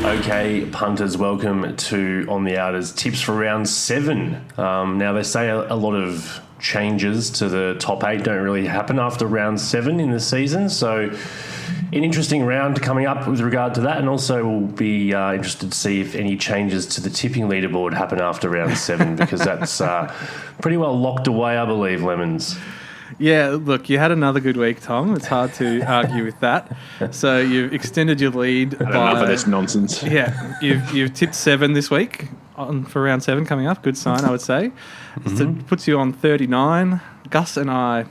Okay, punters, welcome to On the Outers tips for round 7. Now, they say a lot of changes to the top 8 don't really happen after round 7 in the season, so an interesting round coming up with regard to that, and also we'll be interested to see if any changes to the tipping leaderboard happen after round 7, because that's pretty well locked away, I believe, Lemons. Yeah, look, you had another good week, Tom. It's hard to argue with that. So you've extended your lead. Enough of this nonsense. Yeah, you've tipped 7 this week for round 7 coming up. Good sign, I would say. Mm-hmm. So it puts you on 39. Gus and I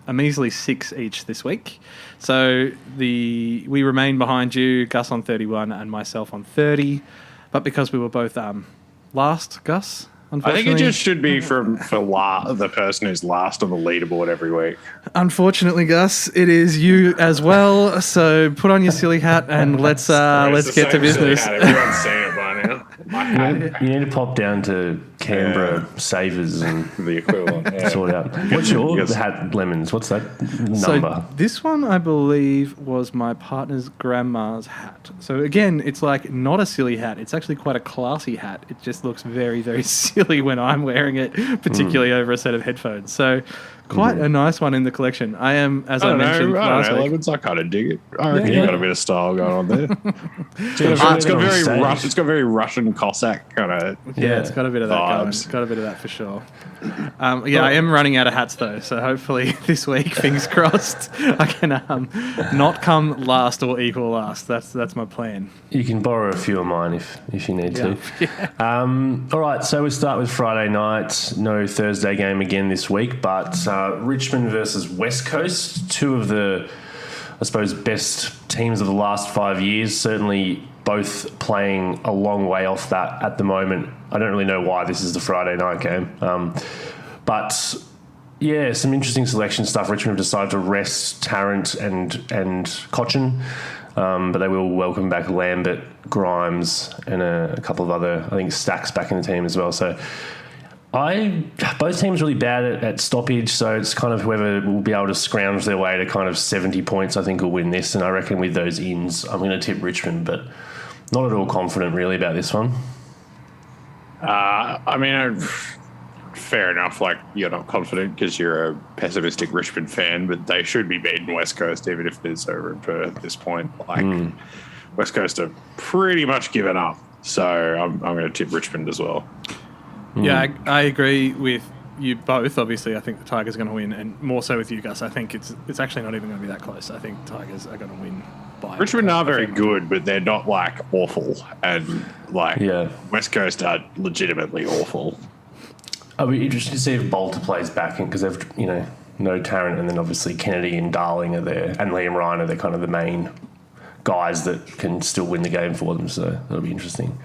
are measly 6 each this week. So we remain behind you, Gus on 31 and myself on 30. But because we were both last, Gus, I think it just should be for the person who's last on the leaderboard every week. Unfortunately, Gus, it is you as well. So put on your silly hat and let's get to business. Everyone's seen it by now. You need to pop down to Canberra Savers and the equivalent. Sort out. What's your hat, Lemons? What's that number? So this one, I believe, was my partner's grandma's hat. So again, it's like not a silly hat. It's actually quite a classy hat. It just looks very, very silly when I'm wearing it, particularly over a set of headphones. So quite a nice one in the collection. I am, as I mentioned last week. Lemons, I kind of dig it. I reckon you've got a bit of style going on there. It's got very Russian Cossack kind of it's got a bit of that going. It's got a bit of that for sure. I am running out of hats though, so hopefully this week, fingers crossed, I can not come last or equal last. That's my plan. You can borrow a few of mine if you need to. Yeah. All right, so we start with Friday night. No Thursday game again this week, but Richmond versus West Coast, two of the, I suppose, best teams of the last 5 years, certainly both playing a long way off that at the moment. I don't really know why this is the Friday night game. But, yeah, some interesting selection stuff. Richmond have decided to rest Tarrant and Cochin, but they will welcome back Lambert, Grimes, and a couple of other, I think, Stacks back in the team as well. So both teams really bad at stoppage, so it's kind of whoever will be able to scrounge their way to kind of 70 points, I think, will win this. And I reckon with those ins, I'm going to tip Richmond, but not at all confident really about this one. Fair enough. Like, you're not confident because you're a pessimistic Richmond fan, but they should be beating West Coast even if it's over in Perth at this point. West Coast are pretty much given up, so I'm going to tip Richmond as well. Yeah, I agree with you both. Obviously, I think the Tigers are going to win, and more so with you, Gus. I think it's actually not even going to be that close. I think Tigers are going to win by. Richmond are very good, but they're not like awful, and West Coast are legitimately awful. I'll be interested to see if Bolter plays back in, because they've no Tarrant, and then obviously Kennedy and Darling are there, and Liam Ryan are they're kind of the main guys that can still win the game for them. So that'll be interesting.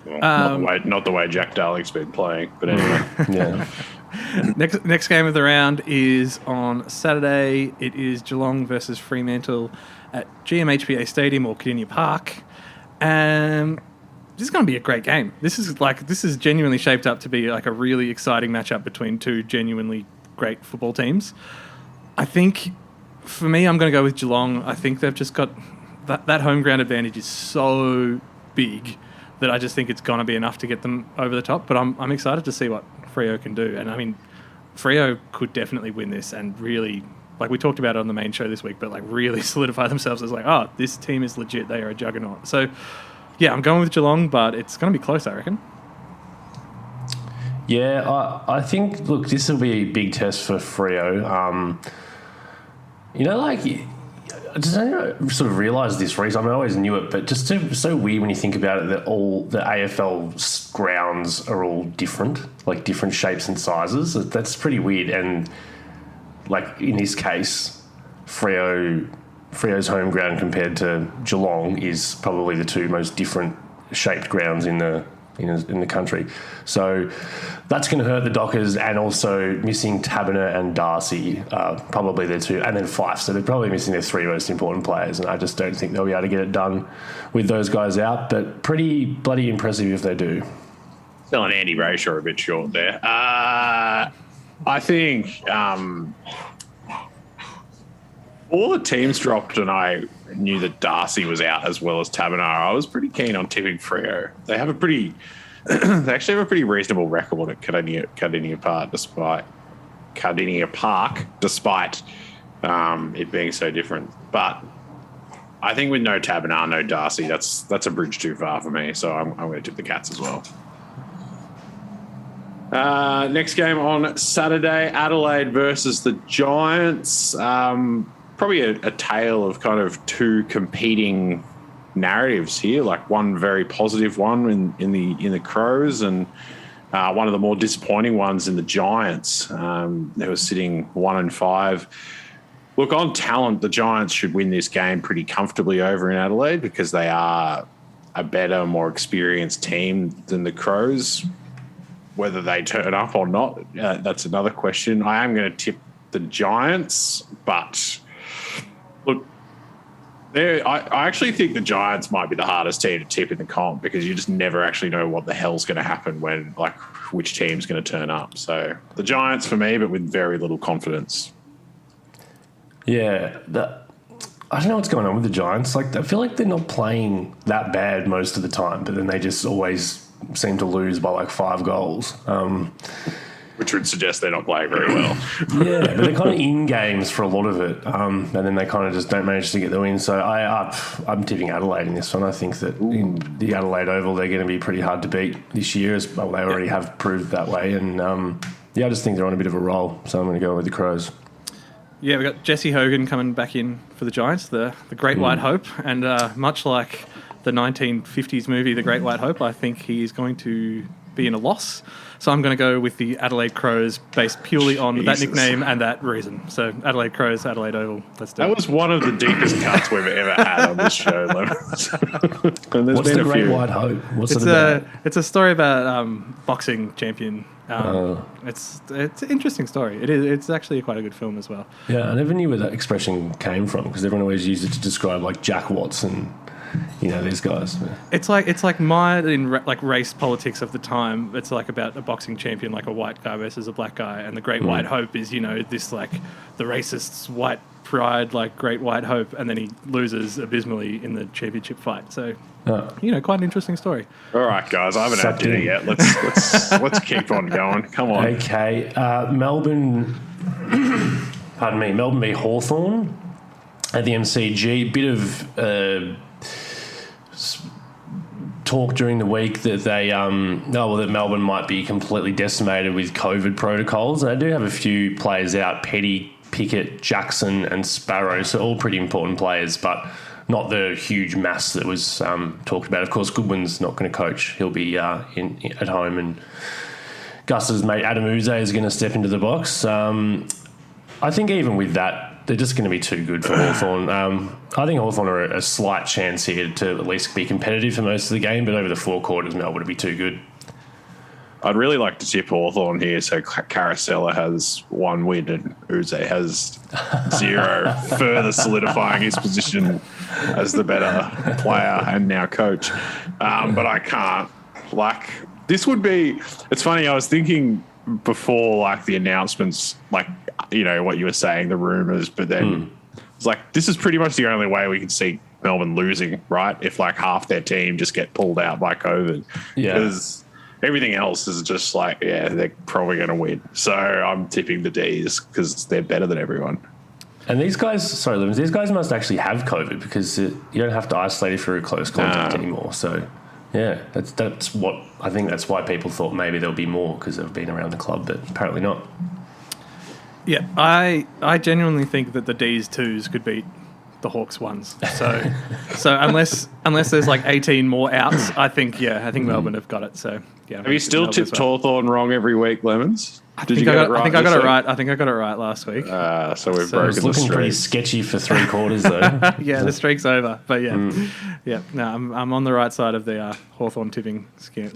Well, not the way Jack Darling's been playing, but anyway. Yeah. Next game of the round is on Saturday. It is Geelong versus Fremantle at GMHBA Stadium or Cardinia Park. This is going to be a great game. This is genuinely shaped up to be like a really exciting matchup between two genuinely great football teams. I think, for me, I'm going to go with Geelong. I think they've just got that home ground advantage is so big that I just think it's going to be enough to get them over the top. But I'm excited to see what Freo can do. And I mean, Freo could definitely win this and really, like we talked about it on the main show this week, but like really solidify themselves as like, oh, this team is legit. They are a juggernaut. So, yeah, I'm going with Geelong, but it's going to be close, I reckon. Yeah, I think, look, this will be a big test for Freo. I just don't sort of realise this reason. I mean, I always knew it, but just so weird when you think about it that all the AFL grounds are all different, like different shapes and sizes. That's pretty weird. And like in this case, Freo's home ground compared to Geelong is probably the two most different shaped grounds in the country. So that's going to hurt the Dockers, and also missing Taberner and Darcy, probably their two, and then Fife. So they're probably missing their three most important players, and I just don't think they'll be able to get it done with those guys out, but pretty bloody impressive if they do. Still an Andy Brayshaw a bit short there. I think All the teams dropped, and I knew that Darcy was out as well as Tabernar. I was pretty keen on tipping Freo. They have a pretty, they actually have a pretty reasonable record at Cardinia Park, despite it being so different. But I think with no Tabernar, no Darcy, that's a bridge too far for me. So I'm going to tip the Cats as well. Next game on Saturday, Adelaide versus the Giants. Probably a tale of kind of two competing narratives here, like one very positive one in the Crows and one of the more disappointing ones in the Giants. They were sitting 1-5. Look, on talent, the Giants should win this game pretty comfortably over in Adelaide because they are a better, more experienced team than the Crows. Whether they turn up or not, that's another question. I am going to tip the Giants, but look, I actually think the Giants might be the hardest team to tip in the comp because you just never actually know what the hell's going to happen when, like, which team's going to turn up. So the Giants for me, but with very little confidence. Yeah, I don't know what's going on with the Giants. Like, I feel like they're not playing that bad most of the time, but then they just always seem to lose by like 5 goals. Which would suggest they're not playing very well. Yeah, but they're kind of in games for a lot of it, and then they kind of just don't manage to get the win. So I'm tipping Adelaide in this one. I think that in the Adelaide Oval, they're going to be pretty hard to beat this year, as well, they already have proved that way. And I just think they're on a bit of a roll. So I'm going to go with the Crows. Yeah, we've got Jesse Hogan coming back in for the Giants, the Great White Hope. And much like the 1950s movie, The Great White Hope, I think he's going to be in a loss. So I'm going to go with the Adelaide Crows based purely on that nickname and that reason. So Adelaide Crows, Adelaide Oval. Let's do it. That was one of the deepest cuts we've ever had on this show. What's the Great White Hope? What's it about? It's a story about boxing champion. It's an interesting story. It is. It's actually quite a good film as well. Yeah, I never knew where that expression came from because everyone always used it to describe like Jack Watson. These guys. It's like mired in race politics of the time. It's like about a boxing champion, like a white guy versus a black guy, and the Great White Hope is this like the racists' white pride, like Great White Hope, and then he loses abysmally in the championship fight. So, quite an interesting story. All right, guys, I haven't had dinner yet. Let's keep on going. Come on. Okay, Melbourne. Melbourne v Hawthorn at the MCG. Bit of talk during the week that that Melbourne might be completely decimated with COVID protocols. And they do have a few players out: Petty, Pickett, Jackson, and Sparrow. So all pretty important players, but not the huge mass that was talked about. Of course, Goodwin's not going to coach; he'll be at home, and Gus's mate Adam Uze is going to step into the box. I think even with that, they're just going to be too good for Hawthorn. I think Hawthorn are a slight chance here to at least be competitive for most of the game, but over the 4 quarters, Melbourne would be too good. I'd really like to tip Hawthorn here, so Carousella has 1 win and Uze has 0, further solidifying his position as the better player and now coach. But I can't. This would be... It's funny, I was thinking before, the announcements, what you were saying, the rumours, but then it's this is pretty much the only way we can see Melbourne losing, right? If half their team just get pulled out by COVID. Yeah. Because everything else is just they're probably going to win. So I'm tipping the D's because they're better than everyone. And these guys, these guys must actually have COVID because you don't have to isolate if you're a close contact anymore. So... yeah, that's what I think. That's why people thought maybe there'll be more because they've been around the club, but apparently not. Yeah, I genuinely think that the D's 2s could beat the Hawks 1s. So unless there's 18 more outs, I think Melbourne have got it. So yeah. Have you still tipped Hawthorn wrong every week, Lemons? I think I got it right last week. So we've broken the streak. It's looking pretty sketchy for 3 quarters, though. Yeah, the streak's over. But yeah, no, I'm on the right side of the Hawthorn tipping scheme,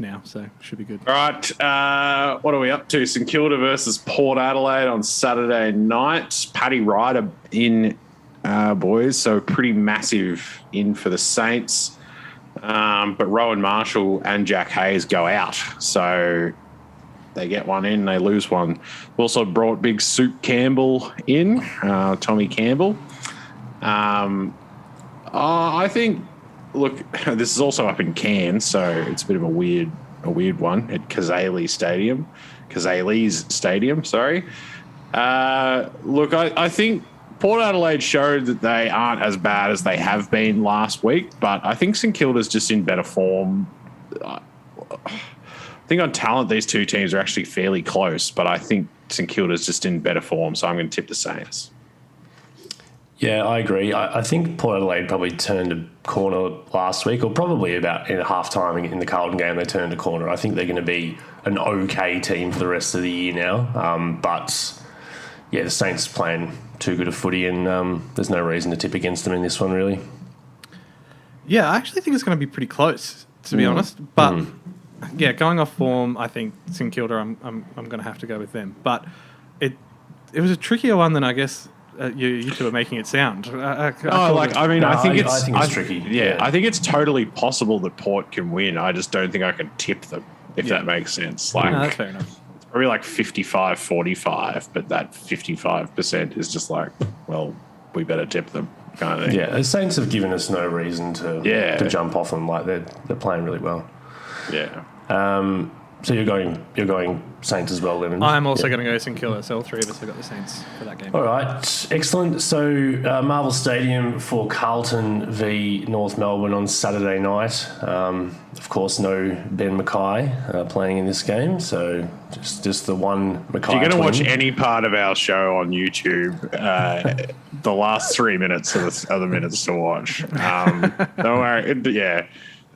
now, so should be good. All right, what are we up to? St Kilda versus Port Adelaide on Saturday night. Paddy Ryder in, boys, so pretty massive in for the Saints. But Rowan Marshall and Jack Hayes go out, so they get one in, they lose one. Also brought big Soup Campbell in, Tommy Campbell. I think, look, this is also up in Cairns, so it's a bit of a weird one at Kazale's Stadium, sorry. Look, I think Port Adelaide showed that they aren't as bad as they have been last week, but I think St Kilda's just in better form. I think on talent, these two teams are actually fairly close, but I think St Kilda's just in better form, so I'm going to tip the Saints. Yeah, I agree. I think Port Adelaide probably turned a corner last week, or probably about in half-time in the Carlton game they turned a corner. I think they're going to be an okay team for the rest of the year now. But, yeah, the Saints playing too good a footy, and there's no reason to tip against them in this one, really. Yeah, I actually think it's going to be pretty close, to be honest. But, yeah, going off form, I think St Kilda, I'm going to have to go with them. But it was a trickier one than I guess you two are making it sound. I think it's tricky. Yeah, I think it's totally possible that Port can win. I just don't think I can tip them, if that makes sense. No, that's fair enough. It's probably like 55-45, but that 55% is just like, well, we better tip them kind of thing. Yeah, the Saints have given us no reason to jump off them. Like they're playing really well. Yeah. So you're going Saints as well, Lemon? I'm also going to go St Kilda, so all three of us have got the Saints for that game. All right, excellent. So Marvel Stadium for Carlton v North Melbourne on Saturday night. Of course, no Ben Mackay playing in this game, so just the one Mackay. If you're going to twin. watch any part of our show on YouTube, the last 3 minutes are the other minutes to watch. Don't worry.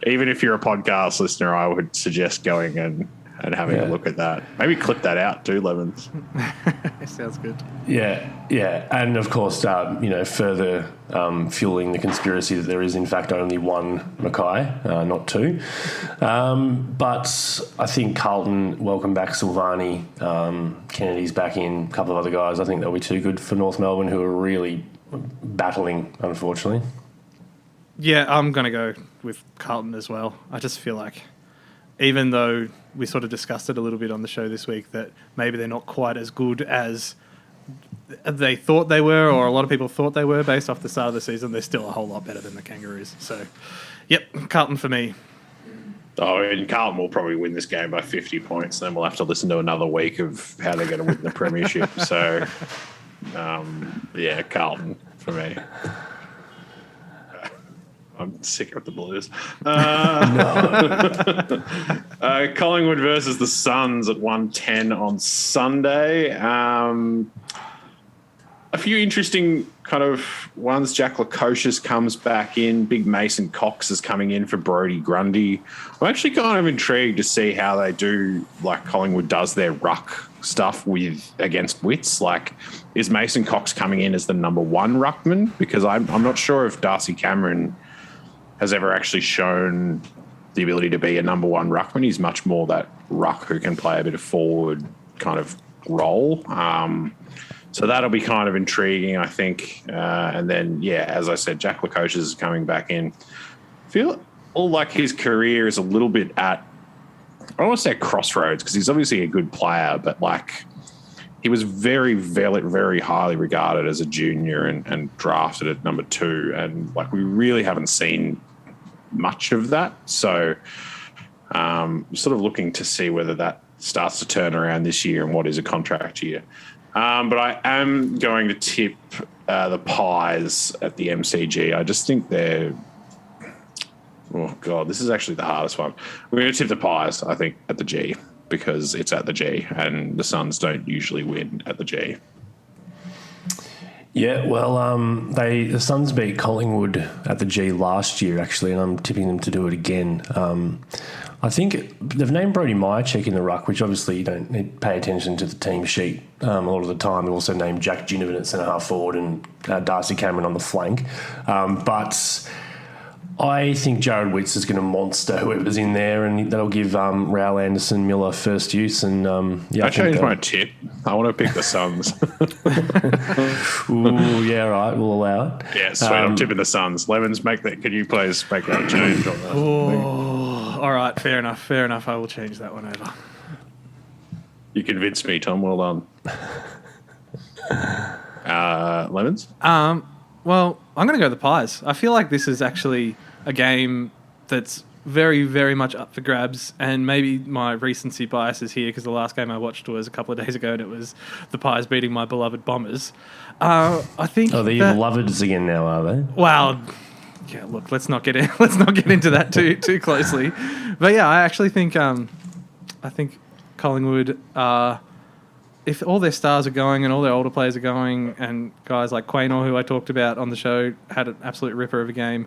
Even if you're a podcast listener, I would suggest going and having a look at that. Maybe clip that out too, Levins. Sounds good. Yeah. And of course, further fueling the conspiracy that there is in fact only one Mackay, not two. But I think Carlton welcome back Silvani. Kennedy's back in, a couple of other guys. I think they'll be too good for North Melbourne, who are really battling, unfortunately. Yeah, I'm going to go with Carlton as well. I just feel like, even though we sort of discussed it a little bit on the show this week, that maybe they're not quite as good as they thought they were, or a lot of people thought they were based off the start of the season, they're still a whole lot better than the Kangaroos. So, yep, Carlton for me. Oh, and Carlton will probably win this game by 50 points. Then we'll have to listen to another week of how they're going to win the premiership. So, Carlton for me. I'm sick of the Blues. Collingwood versus the Suns at 1:10 on Sunday. A few interesting kind of ones. Jack Lacoste comes back in. Big Mason Cox is coming in for Brodie Grundy. I'm actually kind of intrigued to see how they do, like Collingwood does their ruck stuff against Wits. Like, is Mason Cox coming in as the number one ruckman? Because I'm not sure if Darcy Cameron has ever actually shown the ability to be a number one ruckman. He's much more that ruck who can play a bit of forward kind of role. So that'll be kind of intriguing, I think. And then, as I said, Jack Lacoste is coming back in. I feel like his career is a little bit at, I don't want to say crossroads, because he's obviously a good player, but like he was very, very, very highly regarded as a junior and drafted at number 2. And like we really haven't seen much of that. So sort of looking to see whether that starts to turn around this year and what is a contract year. But I am going to tip the Pies at the MCG. I just think they're... Oh, God, this is actually the hardest one. We're going to tip the Pies, I think, at the G, because it's at the G, and the Suns don't usually win at the G. Yeah, well, the Suns beat Collingwood at the G last year, actually, and I'm tipping them to do it again. I think they've named Brodie Myercheck in the ruck, which obviously you don't need to pay attention to the team sheet a lot of the time. They've also named Jack Ginnivan at centre-half forward and Darcy Cameron on the flank. But I think Jared Witts is going to monster whoever's in there, and that'll give Raul Anderson Miller first use. And I changed my tip. I want to pick the Suns. Ooh, yeah, right. We'll allow it. Yeah, sweet. I'm tipping the Suns. Levens, can you please make that change on that? Oh, all right. Fair enough. I will change that one over. You convinced me, Tom. Well done. Lemons? Well, I'm going to go the Pies. I feel like this is actually a game that's very, very much up for grabs, and maybe my recency bias is here because the last game I watched was a couple of days ago, and it was the Pies beating my beloved Bombers. I think. Oh, they're your beloveds again now, are they? Well, yeah. Look, let's not get into that too closely. But yeah, I actually think Collingwood, if all their stars are going and all their older players are going, and guys like Quaynor, who I talked about on the show, had an absolute ripper of a game.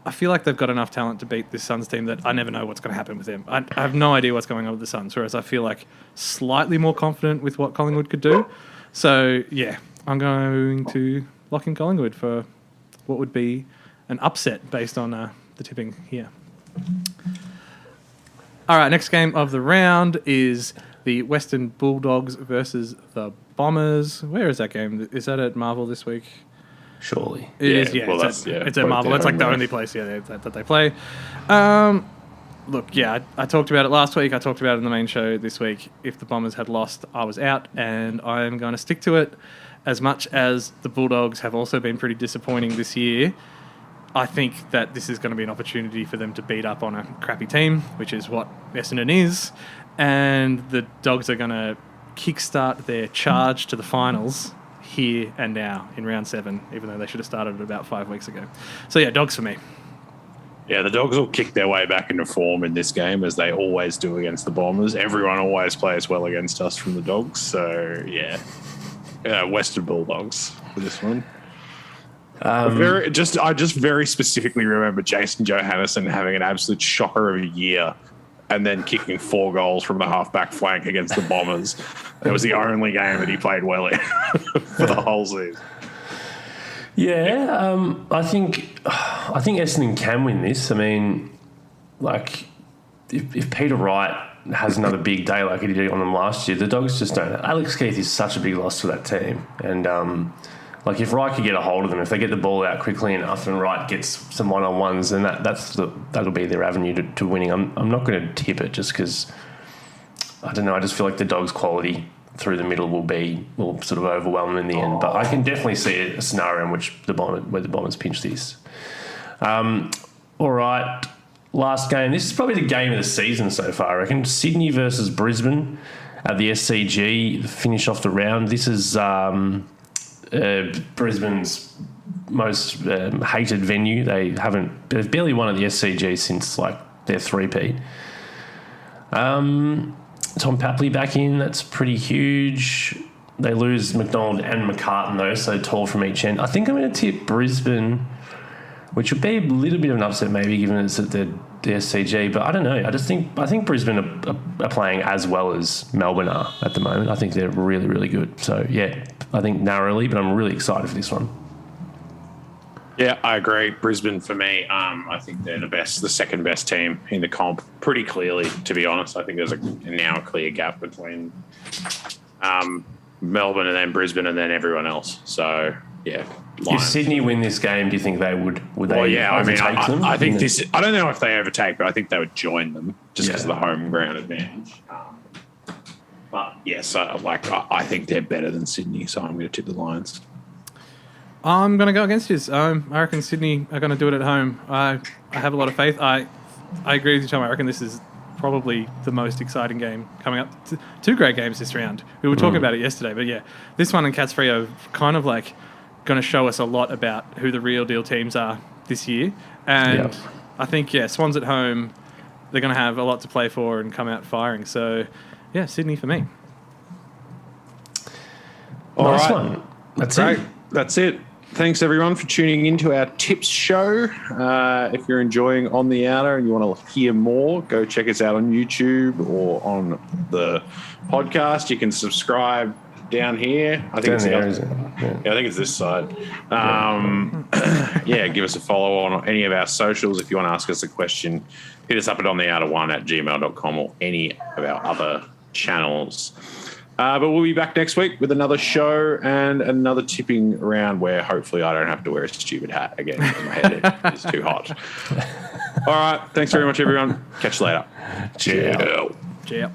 I feel like they've got enough talent to beat this Suns team that I never know what's going to happen with them. I have no idea what's going on with the Suns, whereas I feel like slightly more confident with what Collingwood could do. So, yeah, I'm going to lock in Collingwood for what would be an upset based on the tipping here. All right, next game of the round is the Western Bulldogs versus the Bombers. Where is that game? Is that at Marvel this week? Surely. It is, yeah. Well, it's at Marvel. It's like the only place that they play. Look, yeah, I talked about it last week. I talked about it in the main show this week. If the Bombers had lost, I was out, and I am going to stick to it. As much as the Bulldogs have also been pretty disappointing this year, I think that this is going to be an opportunity for them to beat up on a crappy team, which is what Essendon is, and the Dogs are going to kickstart their charge to the finals here and now in round 7, even though they should have started it about 5 weeks ago. So, yeah, Dogs for me. Yeah, the Dogs will kick their way back into form in this game, as they always do against the Bombers. Everyone always plays well against us from the Dogs. So, yeah, Western Bulldogs for this one. I just very specifically remember Jason Johannesson having an absolute shocker of a year and then kicking 4 goals from the half-back flank against the Bombers. It was the only game that he played well in for the whole season. Yeah, I think Essendon can win this. I mean, like, if Peter Wright has another big day like he did on them last year, the Dogs just don't. Alex Keith is such a big loss to that team. And, like, if Wright could get a hold of them, if they get the ball out quickly enough and Wright gets some one-on-ones, then that'll be their avenue to winning. I'm not going to tip it just because, I don't know, I just feel like the Dogs' quality through the middle will sort of overwhelm them in the end. But I can definitely see a scenario in which where the Bombers pinch this. All right, last game. This is probably the game of the season so far, I reckon. Sydney versus Brisbane at the SCG, finish off the round. This is Brisbane's most hated venue. They've barely won at the SCG since like their three-peat. Tom Papley back in, that's pretty huge. They lose McDonald and McCartan though, so tall from each end. I think I'm going to tip Brisbane, which would be a little bit of an upset maybe given it's at the SCG, but I don't know. I think Brisbane are playing as well as Melbourne are at the moment. I think they're really, really good. So yeah, I think narrowly, but I'm really excited for this one. Yeah, I agree. Brisbane for me, I think they're the second best team in the comp, pretty clearly, to be honest. I think there's now a clear gap between Melbourne and then Brisbane and then everyone else. So, yeah. Lions. If Sydney win this game, do you think they would well, they yeah, overtake them? I think I don't know if they overtake, but I think they would join them just because of the home ground advantage. But, yes, I think they're better than Sydney, so I'm going to tip the Lions. I'm going to go against this. I reckon Sydney are going to do it at home. I have a lot of faith. I agree with you, Tom. I reckon this is probably the most exciting game coming up. 2 great games this round. We were talking about it yesterday, but yeah, this one and Cats Freo kind of like going to show us a lot about who the real deal teams are this year. And I think, Swans at home, they're going to have a lot to play for and come out firing. So, yeah, Sydney for me. Nice one. That's great. it. That's it. Thanks, everyone, for tuning into our tips show. If you're enjoying On the Outer and you want to hear more, go check us out on YouTube or on the podcast. You can subscribe down here. I think I think it's this side. Give us a follow on any of our socials. If you want to ask us a question, hit us up at ontheouter1@gmail.com or any of our other channels. But we'll be back next week with another show and another tipping round where hopefully I don't have to wear a stupid hat again because my head is too hot. All right. Thanks very much, everyone. Catch you later. Ciao. Ciao.